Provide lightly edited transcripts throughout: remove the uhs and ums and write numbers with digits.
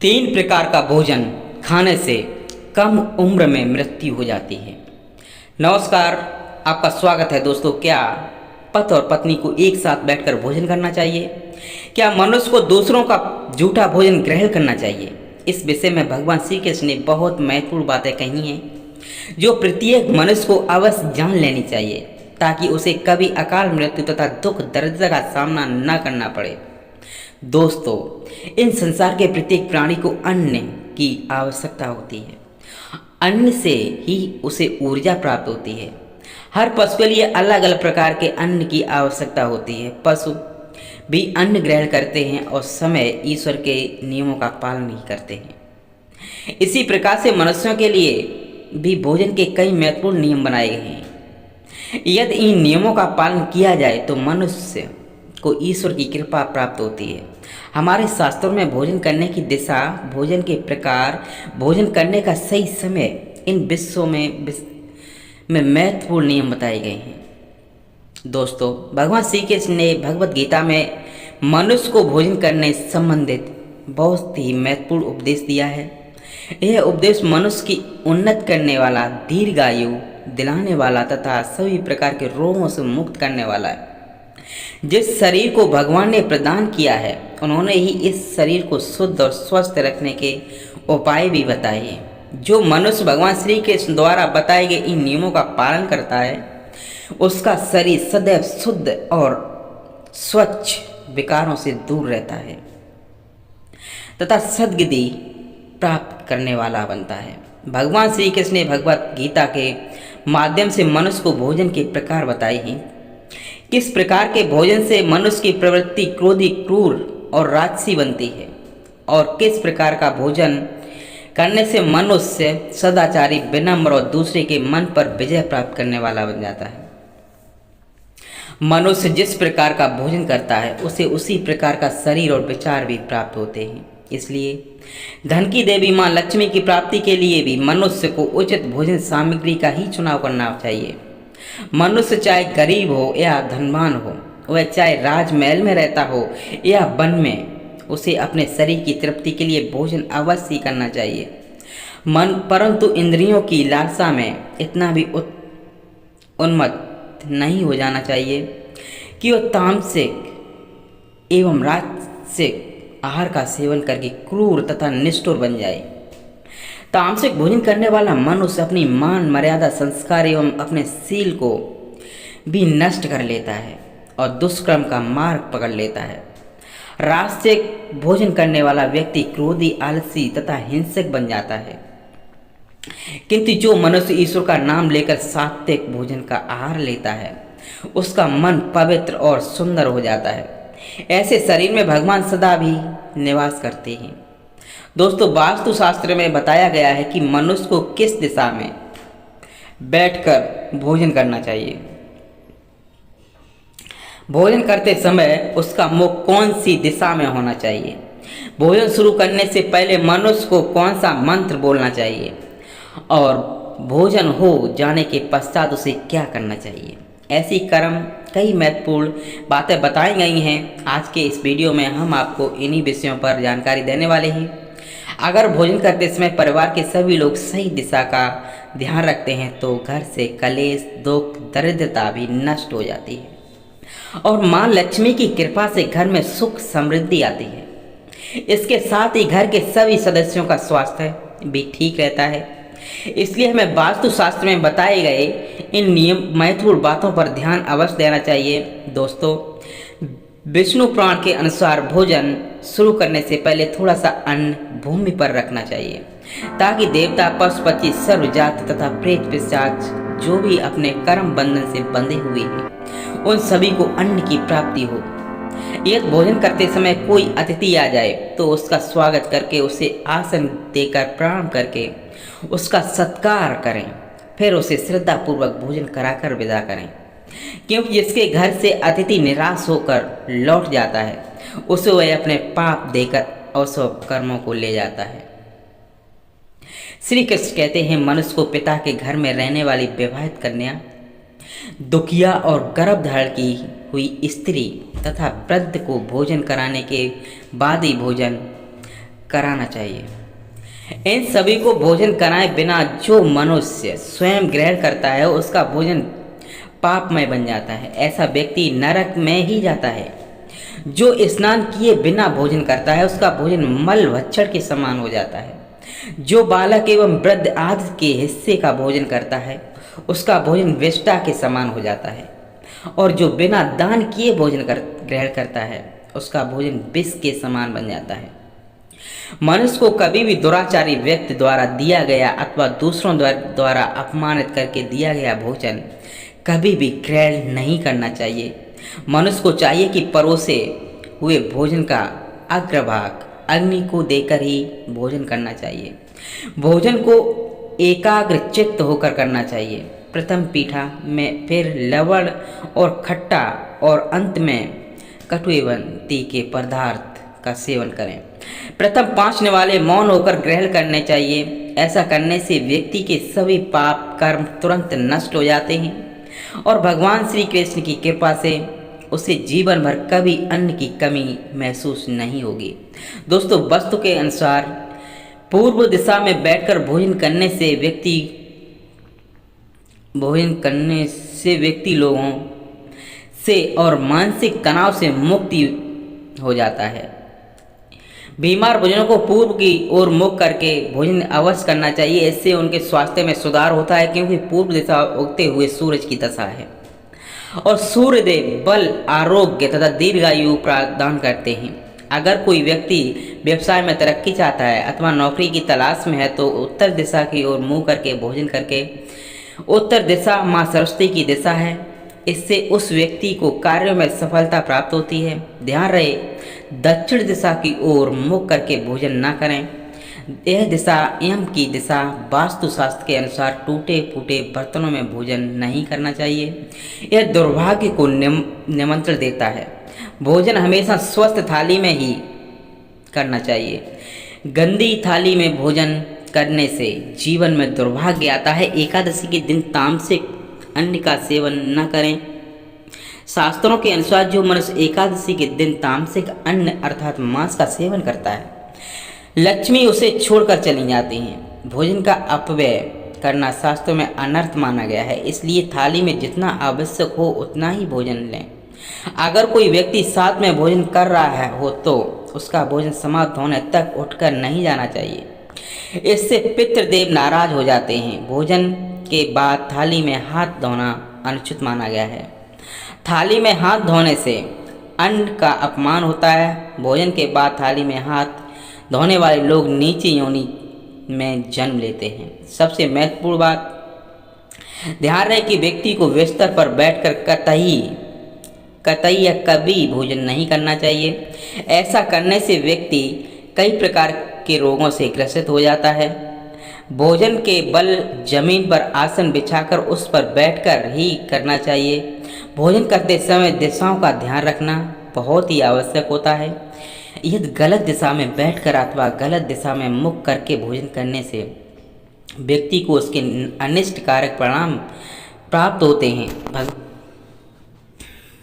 तीन प्रकार का भोजन खाने से कम उम्र में मृत्यु हो जाती है। नमस्कार, आपका स्वागत है दोस्तों। क्या पति और पत्नी को एक साथ बैठकर भोजन करना चाहिए? क्या मनुष्य को दूसरों का झूठा भोजन ग्रहण करना चाहिए? इस विषय में भगवान श्री कृष्ण ने बहुत महत्वपूर्ण बातें कही हैं जो प्रत्येक मनुष्य को अवश्य जान लेनी चाहिए ताकि उसे कभी अकाल मृत्यु तथा दुख दर्द का सामना न करना पड़े। दोस्तों, इन संसार के प्रत्येक प्राणी को अन्न की आवश्यकता होती है। अन्न से ही उसे ऊर्जा प्राप्त होती है। हर पशु के लिए अलग अलग प्रकार के अन्न की आवश्यकता होती है। पशु भी अन्न ग्रहण करते हैं और समय ईश्वर के नियमों का पालन नहीं करते हैं। इसी प्रकार से मनुष्यों के लिए भी भोजन के कई महत्वपूर्ण नियम बनाए गए हैं। यदि इन नियमों का पालन किया जाए तो मनुष्य को ईश्वर की कृपा प्राप्त होती है। हमारे शास्त्रों में भोजन करने की दिशा, भोजन के प्रकार, भोजन करने का सही समय, इन विषयों में महत्वपूर्ण नियम बताए गए हैं। दोस्तों, भगवान श्री कृष्ण ने भगवत गीता में मनुष्य को भोजन करने संबंधित बहुत ही महत्वपूर्ण उपदेश दिया है। यह उपदेश मनुष्य की उन्नत करने वाला, दीर्घायु दिलाने वाला तथा सभी प्रकार के रोगों से मुक्त करने वाला है। जिस शरीर को भगवान ने प्रदान किया है, उन्होंने ही इस शरीर को शुद्ध और स्वस्थ रखने के उपाय भी बताए हैं। जो मनुष्य भगवान श्री कृष्ण द्वारा बताए गए इन नियमों का पालन करता है, उसका शरीर सदैव शुद्ध और स्वच्छ विकारों से दूर रहता है तथा सद्गति प्राप्त करने वाला बनता है। भगवान श्री कृष्ण ने भगवत गीता के माध्यम से मनुष्य को भोजन के प्रकार बताए हैं। किस प्रकार के भोजन से मनुष्य की प्रवृत्ति क्रोधी, क्रूर और राजसी बनती है और किस प्रकार का भोजन करने से मनुष्य सदाचारी, विनम्र और दूसरे के मन पर विजय प्राप्त करने वाला बन जाता है। मनुष्य जिस प्रकार का भोजन करता है, उसे उसी प्रकार का शरीर और विचार भी प्राप्त होते हैं। इसलिए धन की देवी मां लक्ष्मी की प्राप्ति के लिए भी मनुष्य को उचित भोजन सामग्री का ही चुनाव करना चाहिए। मनुष्य चाहे गरीब हो या धनवान हो, वह चाहे राजमहल में रहता हो या वन में, उसे अपने शरीर की तृप्ति के लिए भोजन अवश्य करना चाहिए। परंतु इंद्रियों की लालसा में इतना भी उन्मत्त नहीं हो जाना चाहिए कि वह तामसिक एवं राजसिक आहार का सेवन करके क्रूर तथा निष्ठुर बन जाए। तामसिक भोजन करने वाला मनुष्य अपनी मान मर्यादा, संस्कार एवं अपने शील को भी नष्ट कर लेता है और दुष्कर्म का मार्ग पकड़ लेता है। राजसिक भोजन करने वाला व्यक्ति क्रोधी, आलसी तथा हिंसक बन जाता है। किंतु जो मनुष्य ईश्वर का नाम लेकर सात्विक भोजन का आहार लेता है, उसका मन पवित्र और सुंदर हो जाता है। ऐसे शरीर में भगवान सदा भी निवास करते हैं। दोस्तों, वास्तुशास्त्र में बताया गया है कि मनुष्य को किस दिशा में बैठकर भोजन करना चाहिए। भोजन करते समय उसका मुख कौन सी दिशा में होना चाहिए। भोजन शुरू करने से पहले मनुष्य को कौन सा मंत्र बोलना चाहिए और भोजन हो जाने के पश्चात उसे क्या करना चाहिए। ऐसी कई महत्वपूर्ण बातें बताई गई हैं। आज के इस वीडियो में हम आपको इन्हीं विषयों पर जानकारी देने वाले हैं। अगर भोजन करते समय परिवार के सभी लोग सही दिशा का ध्यान रखते हैं तो घर से कलेश, दुख, दरिद्रता भी नष्ट हो जाती है और मां लक्ष्मी की कृपा से घर में सुख समृद्धि आती है। इसके साथ ही घर के सभी सदस्यों का स्वास्थ्य भी ठीक रहता है। इसलिए हमें वास्तुशास्त्र में बताए गए इन नियम महत्वपूर्ण बातों पर ध्यान अवश्य देना चाहिए। दोस्तों, विष्णु पुराण के अनुसार भोजन शुरू करने से पहले थोड़ा सा अन्न भूमि पर रखना चाहिए ताकि देवता, पशु पक्षी, सर्व जाति तथा प्रेत पिशाच जो भी अपने कर्म बंधन से बंधे हुए हैं, उन सभी को अन्न की प्राप्ति हो। यदि भोजन करते समय कोई अतिथि आ जाए तो उसका स्वागत करके, उसे आसन देकर प्रणाम करके उसका सत्कार करें, फिर उसे श्रद्धापूर्वक भोजन कराकर विदा करें। क्योंकि जिसके घर से अतिथि निराश होकर लौट जाता है, उसे वह अपने पाप देकर अशुभ कर्मों को ले जाता है। श्री कृष्ण कहते हैं, मनुष्य को पिता के घर में रहने वाली विवाहित कन्या, दुखिया और गर्भधारण की हुई स्त्री तथा वृद्ध को भोजन कराने के बाद ही भोजन कराना चाहिए। इन सभी को भोजन कराए बिना जो मनुष्य स्वयं ग्रहण करता है उसका भोजन पापमय बन जाता है। ऐसा व्यक्ति नरक में ही जाता है। जो स्नान किए बिना भोजन करता है उसका भोजन मल भक्षण के समान हो जाता है। जो बालक एवं वृद्ध आदि के हिस्से का भोजन करता है उसका भोजन विष्ठा के समान हो जाता है। और जो बिना दान किए भोजन ग्रहण करता है उसका भोजन विष के समान बन जाता है। मनुष्य को कभी भी दुराचारी व्यक्ति द्वारा दिया गया अथवा दूसरों द्वारा अपमानित करके दिया गया भोजन कभी भी ग्रहण नहीं करना चाहिए। मनुष्य को चाहिए कि परोसे हुए भोजन का अग्रभाग अग्नि को देकर ही भोजन करना चाहिए। भोजन को एकाग्र चित्त होकर करना चाहिए। प्रथम पीठा में, फिर लवण और खट्टा और अंत में कटु एवं तीखे पदार्थ का सेवन करें। प्रथम पांचने वाले मौन होकर ग्रहण करने चाहिए। ऐसा करने से व्यक्ति के सभी पाप कर्म तुरंत नष्ट हो जाते हैं और भगवान श्री कृष्ण की कृपा से उसे जीवन भर कभी अन्न की कमी महसूस नहीं होगी। दोस्तों, वस्तु के अनुसार पूर्व दिशा में बैठकर भोजन करने से व्यक्ति लोगों से और मानसिक तनाव से मुक्ति हो जाता है। बीमार भोजनों को पूर्व की ओर मुख करके भोजन अवश्य करना चाहिए। इससे उनके स्वास्थ्य में सुधार होता है, क्योंकि पूर्व दिशा उगते हुए सूरज की दशा है और सूर्यदेव बल, आरोग्य तथा दीर्घायु प्रदान करते हैं। अगर कोई व्यक्ति व्यवसाय में तरक्की चाहता है अथवा नौकरी की तलाश में है तो उत्तर दिशा की ओर मुंह करके भोजन करके, उत्तर दिशा माँ सरस्वती की दिशा है, इससे उस व्यक्ति को कार्यों में सफलता प्राप्त होती है। ध्यान रहे, दक्षिण दिशा की ओर मुख करके भोजन न करें। यह दिशा यम की दिशा वास्तुशास्त्र के अनुसार टूटे फूटे बर्तनों में भोजन नहीं करना चाहिए। यह दुर्भाग्य को निमंत्रण देता है। भोजन हमेशा स्वस्थ थाली में ही करना चाहिए। गंदी थाली में भोजन करने से जीवन में दुर्भाग्य आता है। एकादशी के दिन तामसिक अन्न का सेवन न करें। शास्त्रों के अनुसार जो मनुष्य एकादशी के दिन तामसिक अन्न अर्थात मांस का सेवन करता है, लक्ष्मी उसे छोड़कर चली जाती हैं। भोजन का अपव्यय करना शास्त्रों में अनर्थ माना गया है, इसलिए थाली में जितना आवश्यक हो उतना ही भोजन लें। अगर कोई व्यक्ति साथ में भोजन कर रहा हो तो उसका भोजन समाप्त होने तक उठकर नहीं जाना चाहिए। इससे पितृदेव नाराज हो जाते हैं। भोजन के बाद थाली में हाथ धोना अनुचित माना गया है। थाली में हाथ धोने से अन्न का अपमान होता है। भोजन के बाद थाली में हाथ धोने वाले लोग नीची योनि में जन्म लेते हैं। सबसे महत्वपूर्ण बात, ध्यान रहे कि व्यक्ति को बिस्तर पर बैठकर कतई या कभी भोजन नहीं करना चाहिए। ऐसा करने से व्यक्ति कई प्रकार के रोगों से ग्रसित हो जाता है। भोजन के बल जमीन पर आसन बिछाकर उस पर बैठकर ही करना चाहिए। भोजन करते समय दिशाओं का ध्यान रखना बहुत ही आवश्यक होता है। यदि गलत दिशा में बैठकर अथवा गलत दिशा में मुख करके भोजन करने से व्यक्ति को उसके अनिष्ट कारक परिणाम प्राप्त होते हैं।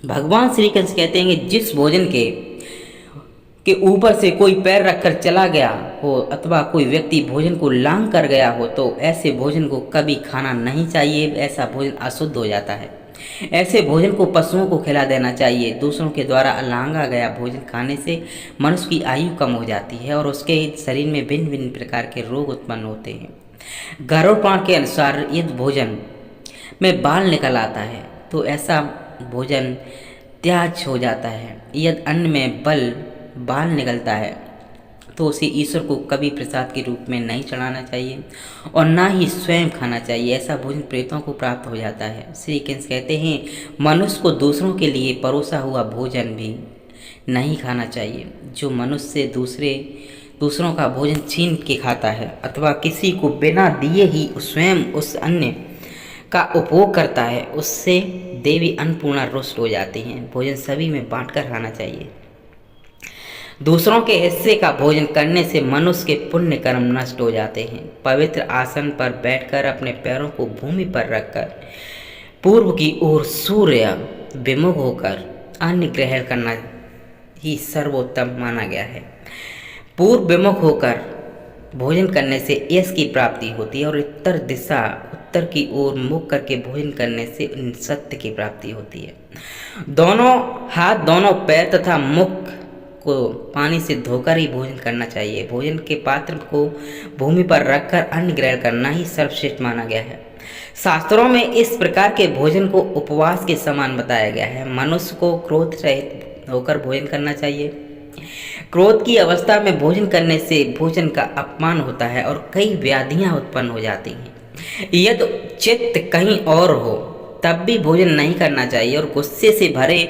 भगवान श्री कृष्ण कहते हैं कि जिस भोजन के ऊपर से कोई पैर रखकर चला गया हो अथवा कोई व्यक्ति भोजन को लांघ कर गया हो तो ऐसे भोजन को कभी खाना नहीं चाहिए। ऐसा भोजन अशुद्ध हो जाता है। ऐसे भोजन को पशुओं को खिला देना चाहिए। दूसरों के द्वारा लांघा गया भोजन खाने से मनुष्य की आयु कम हो जाती है और उसके शरीर में भिन्न भिन्न प्रकार के रोग उत्पन्न होते हैं। गरुड़ के अनुसार यदि भोजन में बाल निकल आता है तो ऐसा भोजन त्याज्य हो जाता है। यदि अन्न में बाल निकलता है तो उसे ईश्वर को कभी प्रसाद के रूप में नहीं चढ़ाना चाहिए और ना ही स्वयं खाना चाहिए। ऐसा भोजन प्रेतों को प्राप्त हो जाता है। श्री कृष्ण कहते हैं मनुष्य को दूसरों के लिए परोसा हुआ भोजन भी नहीं खाना चाहिए। जो मनुष्य दूसरों का भोजन छीन के खाता है अथवा किसी को बिना दिए ही स्वयं उस अन्न का उपभोग करता है उससे देवी अन्नपूर्णा रुष्ट हो जाती हैं। भोजन सभी में बांटकर खाना चाहिए। दूसरों के हिस्से का भोजन करने से मनुष्य के पुण्य कर्म नष्ट हो जाते हैं। पवित्र आसन पर बैठकर अपने पैरों को भूमि पर रखकर पूर्व की ओर सूर्य विमुख होकर अन्न ग्रहण करना ही सर्वोत्तम माना गया है। पूर्व विमुख होकर भोजन करने से यश की प्राप्ति होती है और उत्तर की ओर मुख करके भोजन करने से सत्य की प्राप्ति होती है। दोनों हाथ, दोनों पैर तथा मुख को पानी से धोकर ही भोजन करना चाहिए। भोजन के पात्र को भूमि पर रखकर अन्न ग्रहण करना ही सर्वश्रेष्ठ माना गया है। शास्त्रों में इस प्रकार के भोजन को उपवास के समान बताया गया है। मनुष्य को क्रोध रहित होकर भोजन करना चाहिए। क्रोध की अवस्था में भोजन करने से भोजन का अपमान होता है और कई व्याधियां उत्पन्न हो जाती हैं। यदि चित्त कहीं और हो तब भी भोजन नहीं करना चाहिए और गुस्से से भरे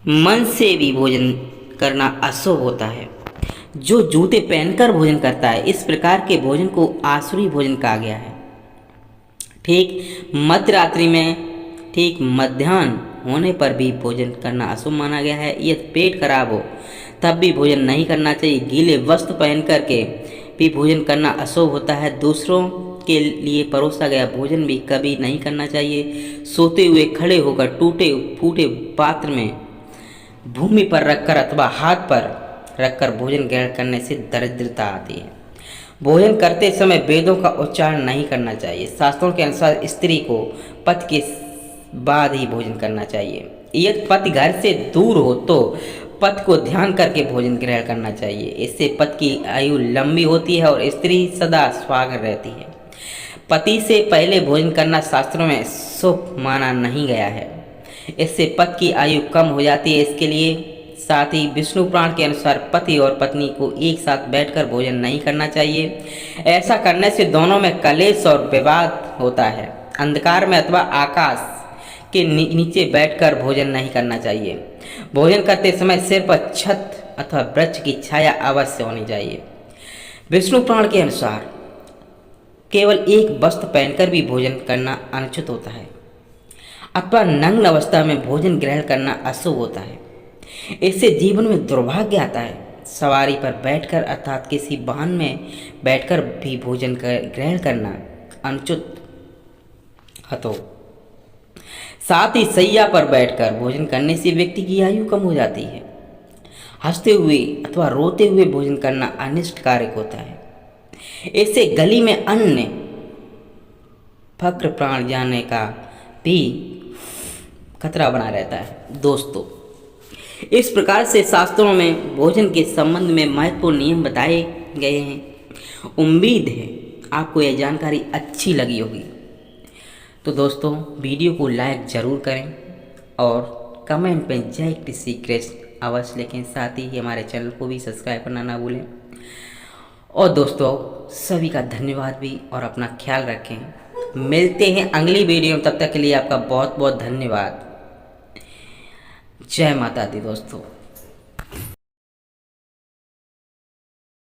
मन से भी भोजन करना अशुभ होता है। जो जूते पहनकर भोजन करता है, इस प्रकार के भोजन को आसुरी भोजन कहा गया है। ठीक मध्य रात्रि में, ठीक मध्याह्न होने पर भी भोजन करना अशुभ माना गया है। यदि पेट खराब हो तब भी भोजन नहीं करना चाहिए। गीले वस्त्र पहन करके भी भोजन करना अशुभ होता है। दूसरों के लिए परोसा गया भोजन भी कभी नहीं करना चाहिए। सोते हुए, खड़े होकर, टूटे फूटे पात्र में भूमि पर रखकर अथवा हाथ पर रखकर भोजन ग्रहण करने से दरिद्रता आती है। भोजन करते समय वेदों का उच्चारण नहीं करना चाहिए। शास्त्रों के अनुसार स्त्री को पति के बाद ही भोजन करना चाहिए। यदि पति घर से दूर हो तो पति को ध्यान करके भोजन ग्रहण करना चाहिए। इससे पति की आयु लंबी होती है और स्त्री सदा सुहागन रहती है। पति से पहले भोजन करना शास्त्रों में शुभ माना नहीं गया है। इससे पति की आयु कम हो जाती है। इसके लिए साथ ही विष्णु पुराण के अनुसार पति और पत्नी को एक साथ बैठकर भोजन नहीं करना चाहिए। ऐसा करने से दोनों में कलेश और विवाद होता है। अंधकार में अथवा आकाश के नीचे बैठकर भोजन नहीं करना चाहिए। भोजन करते समय सिर पर छत अथवा वृक्ष की छाया अवश्य होनी चाहिए। विष्णु पुराण के अनुसार केवल एक वस्त्र पहनकर भी भोजन करना अनुचित होता है अथवा नग्न अवस्था में भोजन ग्रहण करना अशुभ होता है। इससे जीवन में दुर्भाग्य आता है। सवारी पर बैठकर अर्थात किसी वाहन में बैठकर भी भोजन ग्रहण करना अनुचित हतो। साथ ही सैया पर बैठकर भोजन करने से व्यक्ति की आयु कम हो जाती है। हंसते हुए अथवा रोते हुए भोजन करना अनिष्टकारक होता है। इससे गली में अन्य फक्र प्राण जाने का भी खतरा बना रहता है। दोस्तों, इस प्रकार से शास्त्रों में भोजन के संबंध में महत्वपूर्ण नियम बताए गए हैं। उम्मीद है आपको यह जानकारी अच्छी लगी होगी। तो दोस्तों, वीडियो को लाइक ज़रूर करें और कमेंट में जय कृषि कृष्ण अवश्य लिखें। साथ ही हमारे चैनल को भी सब्सक्राइब करना ना भूलें। और दोस्तों, सभी का धन्यवाद भी और अपना ख्याल रखें। मिलते हैं अगली वीडियो में। तब तक के लिए आपका बहुत बहुत धन्यवाद। जय माता दी दोस्तों।